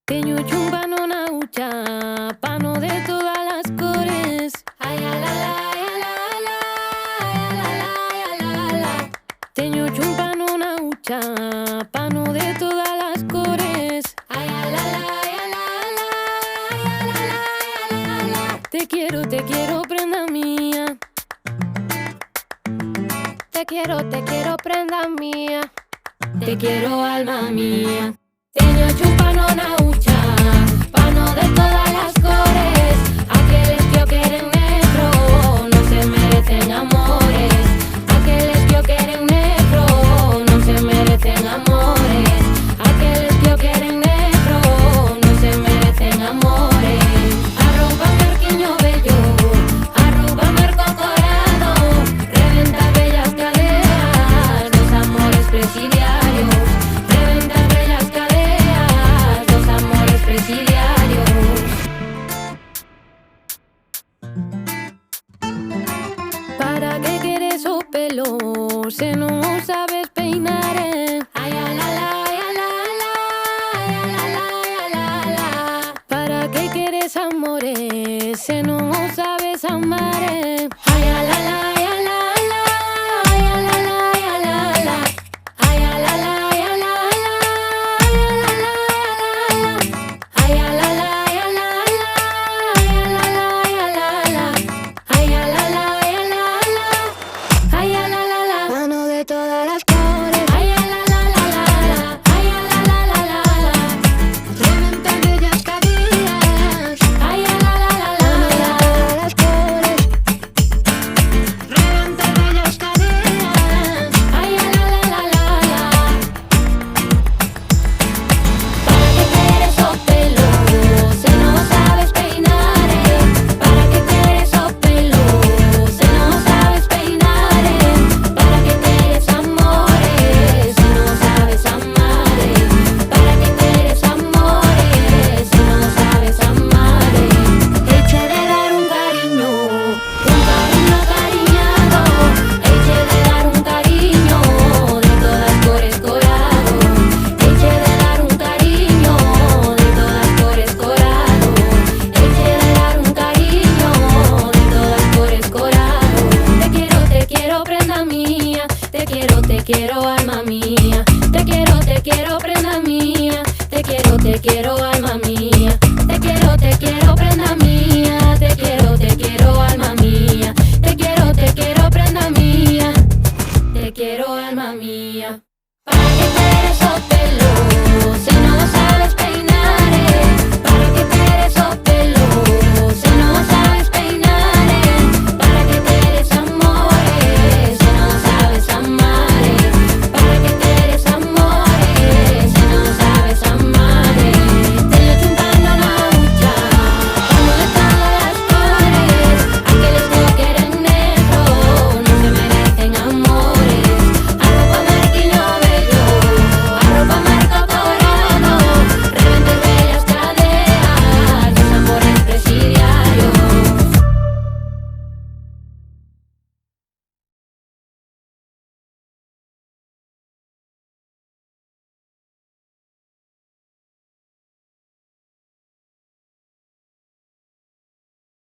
Teño chumbano na ucha, pano de todas las cores. Ay, la la la, la. Teño chumbano na ucha, pano de todas las cores. Ay, la la. Te quiero, prenda mía. Te quiero, prenda mía. Te quiero, alma mía. Teño chumbano na ucha, pano de todas las cores. Aquellos que quieren negro no se merecen amores. Aquellos que quieren negro no se merecen amores. Aquellos que quieren negro no se merecen amores. Arróbame el quiño bello, arróbame el cocorado. Reventa bellas caderas, los amores presidiarios. Reventa bellas caderas, los amores presidiarios. ¿Para qué quieres esos pelos? Si no sabes peinar, ay, la. ¿Para qué quieres amores? Si no sabes amar, ay, la. Mano de todas las cores. Ay, la. Ay, la. Reventa bellas caderas. Ay, la. Mano de todas las cores. Reventa bellas caderas. Ay, la. ¿Para qué quieres esos pelos? Si no sabes peinar, ¿para qué quieres esos pelos? Si no sabes peinar, ¿para qué quieres amores? Si no sabes amar, ¿para qué quieres amores? Si no sabes amar, eche de dar un cariño acariñado, eche de dar un cariño de todas cores corado, eche de dar un cariño de todas cores corado, eche de dar un cariño de todas cores corado. Te quiero, prenda mía. Te quiero, alma mía. Te quiero, prenda mía. Te quiero,